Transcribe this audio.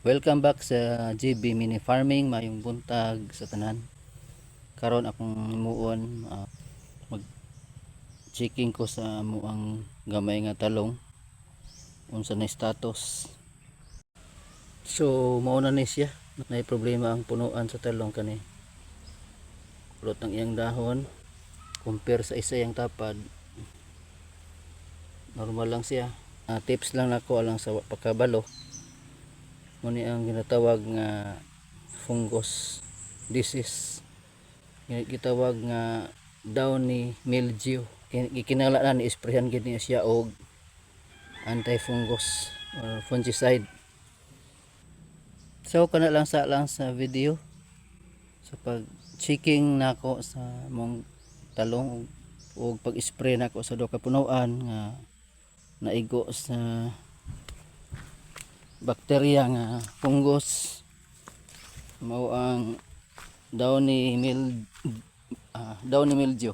Welcome back sa GB Mini Farming. Mayong buntag sa tanan. Karon akong himuon mag-checking ko sa muang gamay nga talong unsa na status. So mauna ni siya. Nay problema ang punuan sa talong kani. Kulot ang iyang dahon compare sa isa yang tapad. Normal lang siya. Tips lang nako alang sa pagkabalo. Muni ang ginatawag nga fungus disease, gitawag nga downy mildew. Gikinahanglan ni isprehan gid niya siya og anti-fungus or fungicide. So kana lang sa video sa pag checking nako sa mong talong og pag-spray nako sa duha ka punuan nga naigo sa bakterya nga fungus mao ang downy mildew.